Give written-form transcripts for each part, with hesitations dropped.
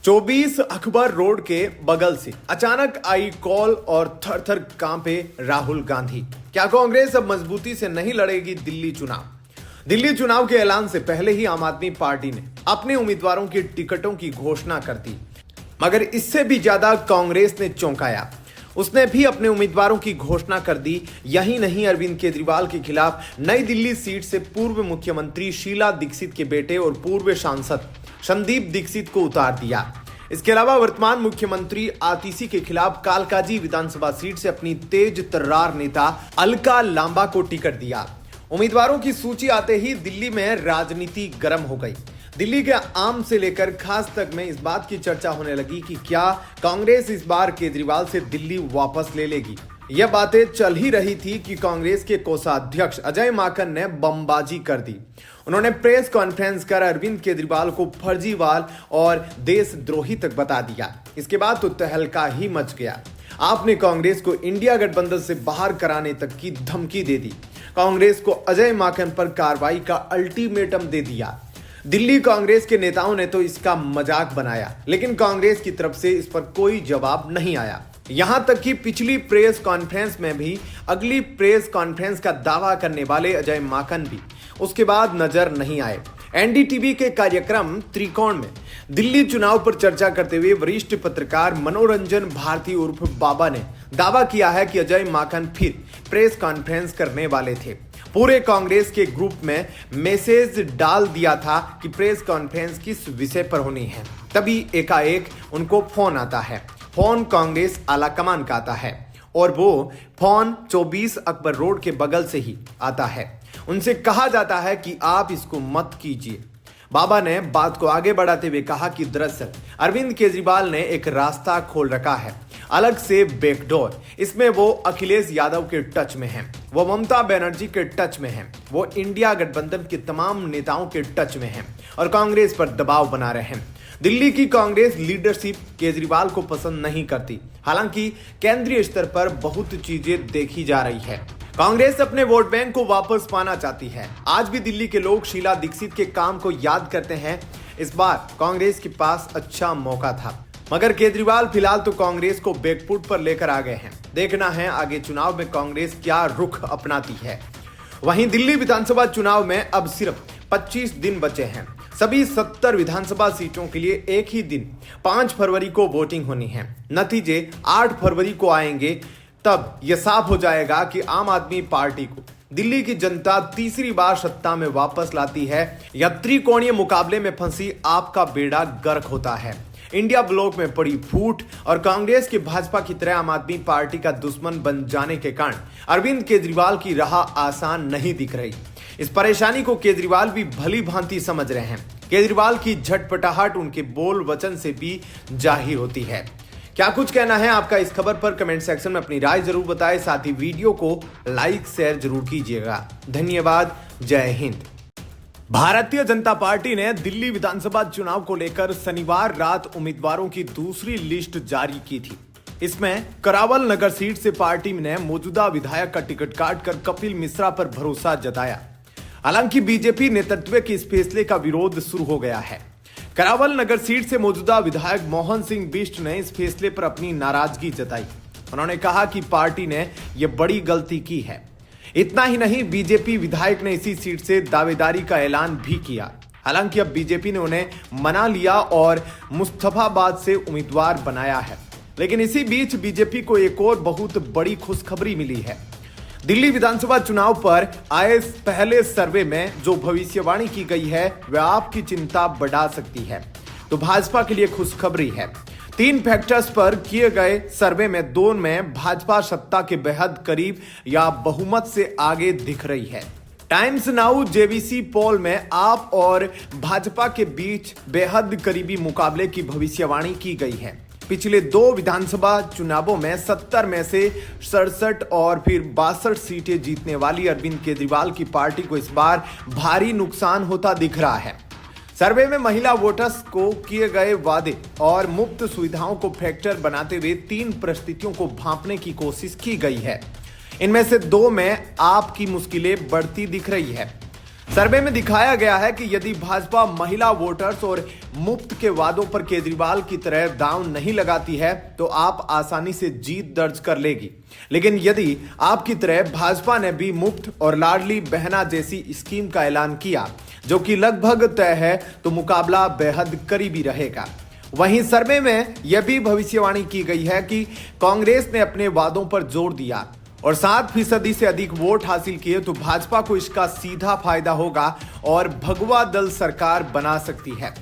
24 Akbar road के बगल से अचानक आई कॉल और थर थर कांपे राहुल गांधी। क्या कांग्रेस अब मजबूती से नहीं लड़ेगी दिल्ली चुनाव? दिल्ली चुनाव के ऐलान से पहले ही आम आदमी पार्टी ने अपने उम्मीदवारों की टिकटों की घोषणा कर दी, मगर इससे भी ज्यादा कांग्रेस ने चौंकाया। उसने भी अपने उम्मीदवारों की घोषणा कर दी। यही नहीं, अरविंद केजरीवाल के खिलाफ नई दिल्ली सीट से पूर्व मुख्यमंत्री शीला दीक्षित के बेटे और पूर्व सांसद संदीप दीक्षित को उतार दिया। इसके अलावा वर्तमान मुख्यमंत्री आतिशी के खिलाफ कालकाजी विधानसभा सीट से अपनी तेज तर्रार नेता अलका लांबा को टिकट दिया। उम्मीदवारों की सूची आते ही दिल्ली में राजनीति गर्म हो गई। दिल्ली के आम से लेकर खास तक में इस बात की चर्चा होने लगी कि क्या कांग्रेस इस बार केजरीवाल से दिल्ली वापस ले लेगी। यह बातें चल ही रही थी कि कांग्रेस के कोषाध्यक्ष अजय माकन ने बमबाजी कर दी। उन्होंने प्रेस कॉन्फ्रेंस कर अरविंद केजरीवाल को फर्जीवाल और देशद्रोही तक बता दिया। इसके बाद तो तहलका ही मच गया। आपने कांग्रेस को इंडिया गठबंधन से बाहर कराने तक की धमकी दे दी। कांग्रेस को अजय माकन पर कार्रवाई का अल्टीमेटम दे दिया। दिल्ली कांग्रेस के नेताओं ने तो इसका मजाक बनाया, लेकिन कांग्रेस की तरफ से इस पर कोई जवाब नहीं आया। यहां तक कि पिछली प्रेस कॉन्फ्रेंस में भी अगली प्रेस कॉन्फ्रेंस का दावा करने वाले अजय माकन भी उसके बाद नजर नहीं आए। एनडीटीवी के कार्यक्रम त्रिकोण में दिल्ली चुनाव पर चर्चा करते हुए वरिष्ठ पत्रकार मनोरंजन भारती उर्फ बाबा ने दावा किया है कि अजय माकन फिर प्रेस कॉन्फ्रेंस करने वाले थे। पूरे कांग्रेस के ग्रुप में मैसेज डाल दिया था कि प्रेस कॉन्फ्रेंस किस विषय पर होनी है। तभी एकाएक उनको फोन आता है। फोन कांग्रेस आलाकमान का आता है और वो फोन 24 अकबर रोड के बगल से ही आता है। उनसे कहा जाता है कि आप इसको मत कीजिए। बाबा ने बात को आगे बढ़ाते हुए कहा कि दरअसल अरविंद केजरीवाल ने एक रास्ता खोल रखा है, अलग से बैकडोर। इसमें वो अखिलेश यादव के टच में हैं, वो ममता बनर्जी के टच में हैं, वो इंडिया गठबंधन के तमाम नेताओं के टच में हैं और कांग्रेस पर दबाव बना रहे हैं। दिल्ली की कांग्रेस लीडरशिप केजरीवाल को पसंद नहीं करती। हालांकि केंद्रीय स्तर पर बहुत चीजें देखी जा रही है। कांग्रेस अपने वोट बैंक को वापस पाना चाहती है। आज भी दिल्ली के लोग शीला दीक्षित के काम को याद करते हैं। इस बार कांग्रेस के पास अच्छा मौका था, मगर केजरीवाल फिलहाल तो कांग्रेस को बैकफुट पर लेकर आ गए हैं। देखना है आगे चुनाव में कांग्रेस क्या रुख अपनाती है। वहीं दिल्ली विधानसभा चुनाव में अब सिर्फ 25 दिन बचे हैं। सभी 70 विधानसभा सीटों के लिए एक ही दिन 5 फरवरी को वोटिंग होनी है। नतीजे 8 फरवरी को आएंगे। तब यह साफ हो जाएगा कि आम आदमी पार्टी को दिल्ली की जनता तीसरी बार सत्ता में वापस लाती है या त्रिकोणीय मुकाबले में फंसी आपका बेड़ा गर्क होता है। इंडिया ब्लॉक में पड़ी फूट और कांग्रेस के भाजपा की तरह आम आदमी पार्टी का दुश्मन बन जाने के कारण अरविंद केजरीवाल की राह आसान नहीं दिख रही। इस परेशानी को केजरीवाल भी भली भांति समझ रहे हैं। केजरीवाल की झटपटाहट उनके बोल वचन से भी जाहिर होती है। क्या कुछ कहना है आपका इस खबर पर? कमेंट सेक्शन में अपनी राय जरूर बताएं। साथ ही वीडियो को लाइक शेयर जरूर कीजिएगा। धन्यवाद। जय हिंद। भारतीय जनता पार्टी ने दिल्ली विधानसभा चुनाव को लेकर शनिवार रात उम्मीदवारों की दूसरी लिस्ट जारी की थी। इसमें करावल नगर सीट से पार्टी ने मौजूदा विधायक का टिकट काटकर कपिल मिश्रा पर भरोसा जताया। हालांकि बीजेपी नेतृत्व के इस फैसले का विरोध शुरू हो गया है। करावल नगर सीट से मौजूदा विधायक मोहन सिंह बिष्ट ने इस फैसले पर अपनी नाराजगी जताई। उन्होंने कहा कि पार्टी ने यह बड़ी गलती की है। इतना ही नहीं, बीजेपी विधायक ने इसी सीट से दावेदारी का ऐलान भी किया। हालांकि अब बीजेपी ने उन्हें मना लिया और मुस्तफाबाद से उम्मीदवार बनाया है। लेकिन इसी बीच बीजेपी को एक और बहुत बड़ी खुशखबरी मिली है। दिल्ली विधानसभा चुनाव पर आए पहले सर्वे में जो भविष्यवाणी की गई है वह आपकी चिंता बढ़ा सकती है। तो भाजपा के लिए खुशखबरी है। 3 फैक्टर्स पर किए गए सर्वे में 2 में भाजपा सत्ता के बेहद करीब या बहुमत से आगे दिख रही है। टाइम्स नाउ जेवीसी पोल में आप और भाजपा के बीच बेहद करीबी मुकाबले की भविष्यवाणी की गई है। पिछले 2 विधानसभा चुनावों में 70 में से 67 और फिर 62 सीटें जीतने वाली अरविंद केजरीवाल की पार्टी को इस बार भारी नुकसान होता दिख रहा है। सर्वे में महिला वोटर्स को किए गए वादे और मुफ्त सुविधाओं को फैक्टर बनाते हुए 3 परिस्थितियों को भांपने की कोशिश की गई है। इनमें से 2 में आपकी मुश्किलें बढ़ती दिख रही है। सर्वे में दिखाया गया है कि यदि भाजपा महिला वोटर्स और मुफ्त के वादों पर केजरीवाल की तरह दांव नहीं लगाती है तो आप आसानी से जीत दर्ज कर लेगी। लेकिन यदि आपकी तरह भाजपा ने भी मुफ्त और लाडली बहना जैसी स्कीम का ऐलान किया जो कि लगभग तय है तो मुकाबला बेहद करीबी रहेगा। वहीं सर्वे में यह भी भविष्यवाणी की गई है कि कांग्रेस ने अपने वादों पर जोर दिया और 7% से अधिक वोट हासिल किए तो भाजपा को इसका सीधा फायदा होगा और भगवा दल सरकार बना सकती है।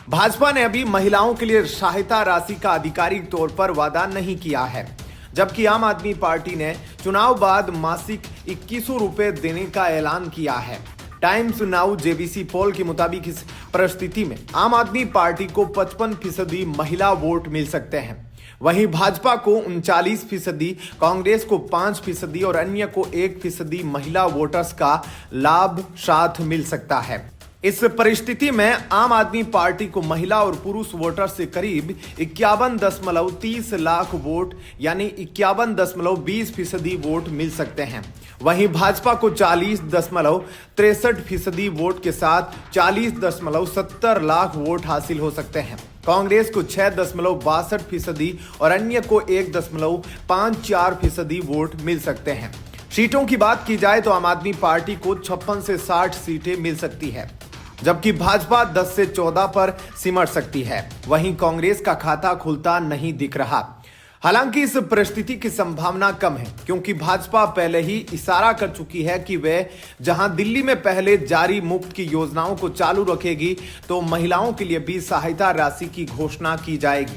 भाजपा ने अभी महिलाओं के लिए सहायता राशि का आधिकारिक तौर पर वादा नहीं किया है, जबकि आम आदमी पार्टी ने चुनाव बाद मासिक 2100 रुपए देने का ऐलान किया है। टाइम्स नाउ जेबीसी पोल के मुताबिक इस परिस्थिति में आम आदमी पार्टी को 55% महिला वोट मिल सकते हैं, वहीं भाजपा को 39%, कांग्रेस को 5% और अन्य को 1% महिला वोटर्स का लाभ साथ मिल सकता है। इस परिस्थिति में आम आदमी पार्टी को महिला और पुरुष वोटर से करीब 51.30 लाख वोट यानी 51.20% वोट मिल सकते हैं। वहीं भाजपा को 40.63% वोट के साथ 40.70 लाख वोट हासिल हो सकते हैं। कांग्रेस को 6.62% और अन्य को 1.54% वोट मिल सकते हैं। सीटों की बात की जाए तो आम आदमी पार्टी को 56 से 60 सीटें मिल सकती है, जबकि भाजपा 10 से 14 पर सिमट सकती है। वहीं कांग्रेस का खाता खुलता नहीं दिख रहा। हालांकि इस परिस्थिति की संभावना कम है, क्योंकि भाजपा पहले ही इशारा कर चुकी है कि वह जहां दिल्ली में पहले जारी मुफ्त की योजनाओं को चालू रखेगी तो महिलाओं के लिए भी सहायता राशि की घोषणा की जाएगी।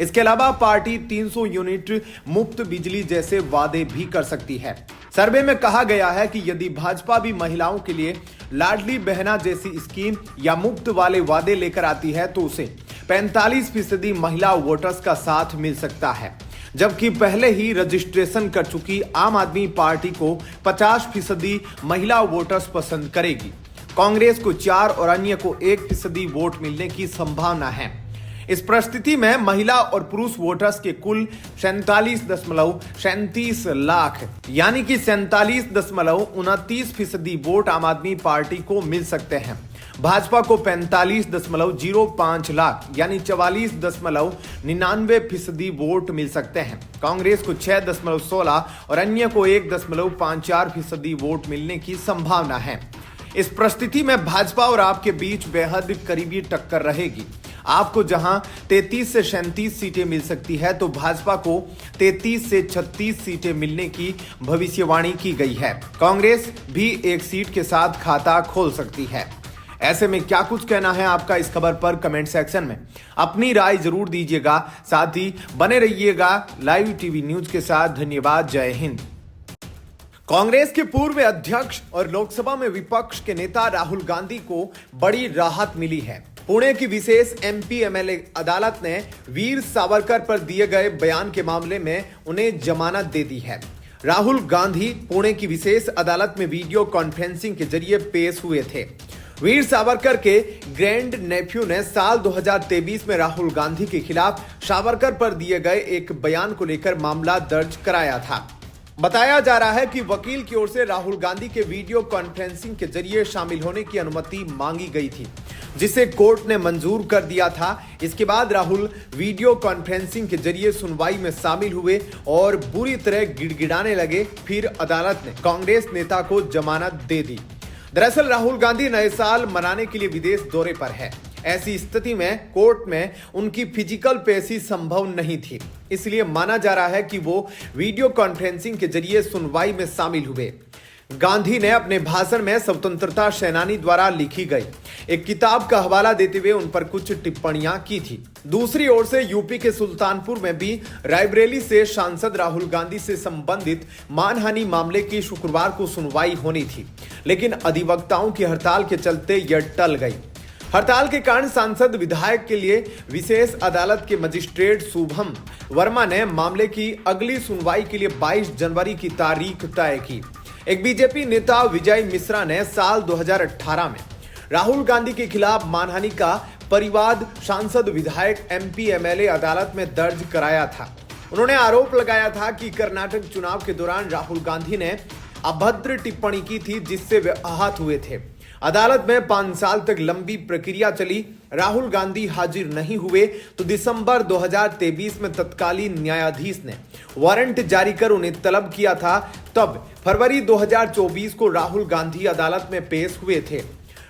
इसके अलावा पार्टी 300 यूनिट मुफ्त बिजली जैसे वादे भी कर सकती है। सर्वे में कहा गया है कि यदि भाजपा भी महिलाओं के लिए लाडली बहना जैसी स्कीम या मुफ्त वाले वादे लेकर आती है तो उसे 45% महिला वोटर्स का साथ मिल सकता है, जबकि पहले ही रजिस्ट्रेशन कर चुकी आम आदमी पार्टी को 50% महिला वोटर्स पसंद करेगी। कांग्रेस को 4 और अन्य को 1% वोट मिलने की संभावना है। इस परिस्थिति में महिला और पुरुष वोटर्स के कुल 47.37 लाख यानी कि 47.29% वोट आम आदमी पार्टी को मिल सकते हैं। भाजपा को 45.05 लाख यानी 44.99% वोट मिल सकते हैं। कांग्रेस को 6.16 और अन्य को 1.54% वोट मिलने की संभावना है। इस परिस्थिति में भाजपा और आपके बीच बेहद करीबी टक्कर रहेगी। आपको जहां 33 से 37 सीटें मिल सकती है तो भाजपा को 33 से 36 सीटें मिलने की भविष्यवाणी की गई है। कांग्रेस भी एक सीट के साथ खाता खोल सकती है। ऐसे में क्या कुछ कहना है आपका इस खबर पर कमेंट सेक्शन में अपनी राय जरूर दीजिएगा। साथ ही बने रहिएगा लाइव टीवी न्यूज के साथ। धन्यवाद। जय हिंद। कांग्रेस के पूर्व अध्यक्ष और लोकसभा में विपक्ष के नेता राहुल गांधी को बड़ी राहत मिली है। पुणे की विशेष एमपी एमएलए अदालत ने वीर सावरकर पर दिए गए बयान के मामले में उन्हें जमानत दे दी है। राहुल गांधी पुणे की विशेष अदालत में वीडियो कॉन्फ्रेंसिंग के जरिए पेश हुए थे। वीर सावरकर के ग्रैंड नेफ्यू ने साल 2023 में राहुल गांधी के खिलाफ सावरकर पर दिए गए एक बयान को लेकर मामला दर्ज कराया था। बताया जा रहा है कि वकील की ओर से राहुल गांधी के वीडियो कॉन्फ्रेंसिंग के जरिए शामिल होने की अनुमति मांगी गई थी, जिसे कोर्ट ने मंजूर कर दिया था। इसके बाद राहुल वीडियो कॉन्फ्रेंसिंग के जरिए सुनवाई में शामिल हुए और बुरी तरह गिड़गिड़ाने लगे। फिर अदालत ने कांग्रेस नेता को जमानत दे दी। दरअसल राहुल गांधी नए साल मनाने के लिए विदेश दौरे पर है। ऐसी स्थिति में कोर्ट में उनकी फिजिकल पेशी संभव नहीं थी, इसलिए माना जा रहा है कि वो वीडियो कॉन्फ्रेंसिंग के जरिए सुनवाई में शामिल हुए। गांधी ने अपने भाषण में स्वतंत्रता सेनानी द्वारा लिखी गई एक किताब का हवाला देते हुए उन पर कुछ टिप्पणियां की थी। दूसरी ओर से यूपी के सुल्तानपुर में भी रायबरेली से सांसद राहुल गांधी से संबंधित मानहानि मामले की शुक्रवार को सुनवाई होनी थी, लेकिन अधिवक्ताओं की हड़ताल के चलते यह टल गई। हड़ताल के कारण सांसद विधायक के लिए विशेष अदालत के मजिस्ट्रेट शुभम वर्मा ने मामले की अगली सुनवाई के लिए 22 जनवरी की तारीख तय की। एक बीजेपी नेता विजय मिश्रा ने साल 2018 में राहुल गांधी के खिलाफ मानहानि का परिवाद सांसद विधायक एमपी एमएलए अदालत में दर्ज कराया था। उन्होंने आरोप लगाया था कि कर्नाटक चुनाव के दौरान राहुल गांधी ने अभद्र टिप्पणी की थी, जिससे वे आहत हुए थे। अदालत में 5 साल तक लंबी प्रक्रिया चली, राहुल गांधी हाजिर नहीं हुए तो दिसंबर 2023 में तत्कालीन न्यायाधीश ने वारंट जारी कर उन्हें तलब किया था। तब फरवरी 2024 को राहुल गांधी अदालत में पेश हुए थे।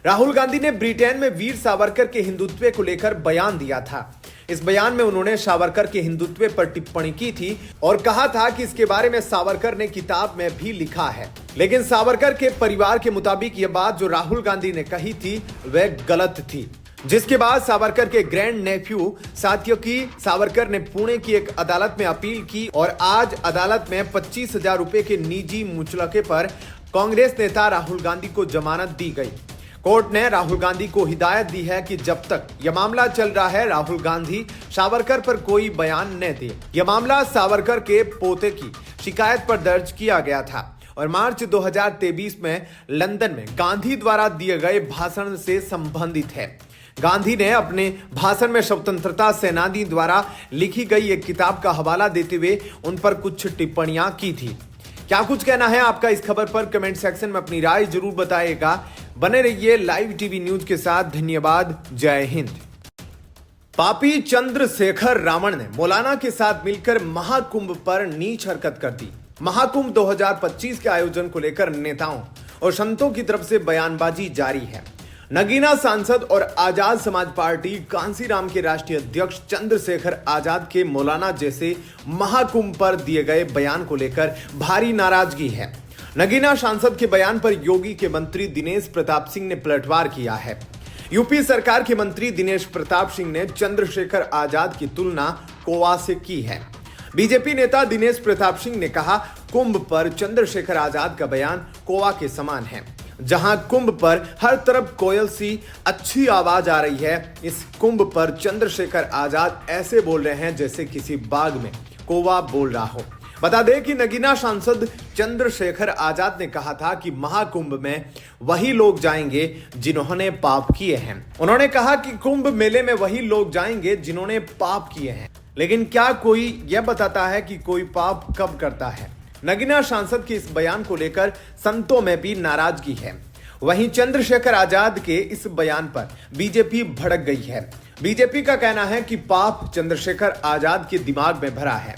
राहुल गांधी ने ब्रिटेन में वीर सावरकर के हिंदुत्व को लेकर बयान दिया था। इस बयान में उन्होंने सावरकर के हिंदुत्व पर टिप्पणी की थी और कहा था कि इसके बारे में सावरकर ने किताब में भी लिखा है। लेकिन सावरकर के परिवार के मुताबिक यह बात जो राहुल गांधी ने कही थी वह गलत थी, जिसके बाद सावरकर के ग्रैंड नेफ्यू सात्यकी सावरकर ने पुणे की एक अदालत में अपील की और आज अदालत में 25,000 रुपए के निजी मुचलके पर कांग्रेस नेता राहुल गांधी को जमानत दी गई। कोर्ट ने राहुल गांधी को हिदायत दी है कि जब तक यह मामला चल रहा है राहुल गांधी सावरकर पर कोई बयान न दे। यह मामला सावरकर के पोते की शिकायत पर दर्ज किया गया था और मार्च 2023 में लंदन में गांधी द्वारा दिए गए भाषण से संबंधित है। गांधी ने अपने भाषण में स्वतंत्रता सेनानी द्वारा लिखी गई एक किताब का हवाला देते हुए उन पर कुछ टिप्पणियां की थी। क्या कुछ कहना है आपका इस खबर पर कमेंट सेक्शन में अपनी राय जरूर बताइएगा। बने रहिए लाइव टीवी न्यूज के साथ। धन्यवाद। जय हिंद। पापी चंद्रशेखर रावण ने मौलाना के साथ मिलकर महाकुंभ पर नीच हरकत कर दी। महाकुंभ 2025 के आयोजन को लेकर नेताओं और संतों की तरफ से बयानबाजी जारी है। नगीना सांसद और आजाद समाज पार्टी कांसीराम के राष्ट्रीय अध्यक्ष चंद्रशेखर आजाद के मौलाना जैसे महाकुंभ पर दिए गए बयान को लेकर भारी नाराजगी है। नगीना सांसद के बयान पर योगी के मंत्री दिनेश प्रताप सिंह ने पलटवार किया है। यूपी सरकार के मंत्री दिनेश प्रताप सिंह ने चंद्रशेखर आजाद की तुलना कोवा से की है। बीजेपी नेता दिनेश प्रताप सिंह ने कहा, कुंभ पर चंद्रशेखर आजाद का बयान कोवा के समान है। जहां कुंभ पर हर तरफ कोयल सी अच्छी आवाज आ रही है, इस कुंभ पर चंद्रशेखर आजाद ऐसे बोल रहे हैं जैसे किसी बाग में कौवा बोल रहा हो। बता दें कि नगीना सांसद चंद्रशेखर आजाद ने कहा था कि महाकुंभ में वही लोग जाएंगे जिन्होंने पाप किए हैं। उन्होंने कहा कि कुंभ मेले में वही लोग जाएंगे जिन्होंने पाप किए हैं, लेकिन क्या कोई यह बताता है कि कोई पाप कब करता है? नगीना सांसद के इस बयान को लेकर संतों में भी नाराजगी है। वहीं चंद्रशेखर आजाद के इस बयान पर बीजेपी भड़क गई है। बीजेपी का कहना है कि पाप चंद्रशेखर आजाद के दिमाग में भरा है।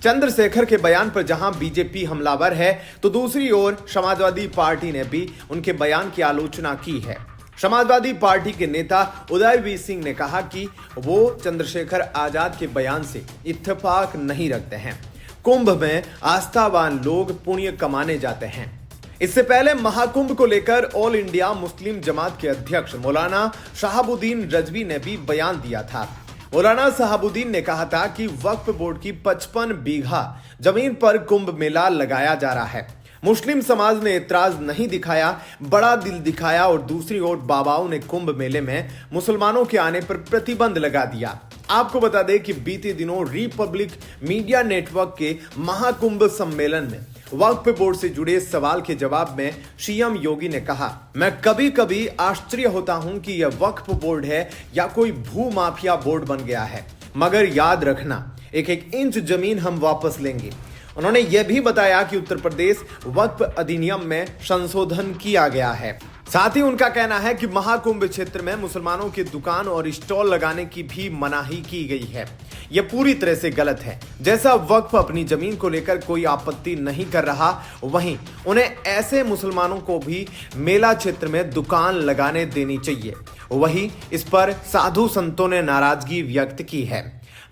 चंद्रशेखर के बयान पर जहां बीजेपी हमलावर है तो दूसरी ओर समाजवादी पार्टी ने भी उनके बयान की आलोचना की है। समाजवादी पार्टी के नेता उदयवीर सिंह ने कहा कि वो चंद्रशेखर आजाद के बयान से इत्तेफाक नहीं रखते हैं। कुंभ में आस्थावान लोग पुण्य कमाने जाते हैं। इससे पहले महाकुंभ को लेकर ऑल इंडिया मुस्लिम जमात के अध्यक्ष मौलाना शहाबुद्दीन रजवी ने भी बयान दिया था। मौलाना शहाबुद्दीन ने कहा था कि वक्फ बोर्ड की 55 बीघा जमीन पर कुंभ मेला लगाया जा रहा है। मुस्लिम समाज ने एतराज नहीं दिखाया, बड़ा दिल दिखाया और दूसरी ओर बाबाओं ने कुंभ मेले में मुसलमानों के आने पर प्रतिबंध लगा दिया। आपको बता दें कि बीते दिनों रिपब्लिक मीडिया नेटवर्क के महाकुंभ सम्मेलन में वक्फ बोर्ड से जुड़े सवाल के जवाब में सीएम योगी ने कहा, मैं कभी कभी आश्चर्य होता हूं कि यह वक्फ बोर्ड है या कोई भू माफिया बोर्ड बन गया है, मगर याद रखना एक एक इंच जमीन हम वापस लेंगे। उन्होंने यह भी बताया कि उत्तर प्रदेश वक्फ अधिनियम में संशोधन किया गया है। साथ ही उनका कहना है कि महाकुंभ क्षेत्र में मुसलमानों की दुकान और स्टॉल लगाने की भी मनाही की गई है। यह पूरी तरह से गलत है। जैसा वक्फ अपनी जमीन को लेकर कोई आपत्ति नहीं कर रहा, वहीं उन्हें ऐसे मुसलमानों को भी मेला क्षेत्र में दुकान लगाने देनी चाहिए। वहीं इस पर साधु संतों ने नाराजगी व्यक्त की है।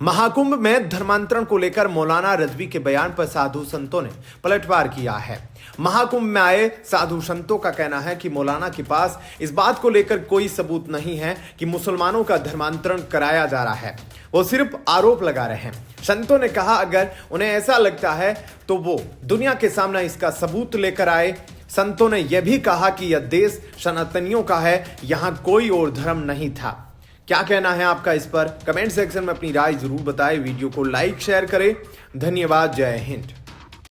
महाकुंभ में धर्मांतरण को लेकर मौलाना रजवी के बयान पर साधु संतों ने पलटवार किया है। महाकुंभ में आए साधु संतों का कहना है कि मौलाना के पास इस बात को लेकर कोई सबूत नहीं है कि मुसलमानों का धर्मांतरण कराया जा रहा है, वो सिर्फ आरोप लगा रहे हैं। संतों ने कहा अगर उन्हें ऐसा लगता है तो वो दुनिया के सामने इसका सबूत लेकर आए। संतों ने यह भी कहा कि यह देश सनातनियों का है, यहाँ कोई और धर्म नहीं था। क्या कहना है आपका इस पर? कमेंट सेक्शन में अपनी राय जरूर बताएं। वीडियो को लाइक शेयर करें। धन्यवाद। जय हिंद।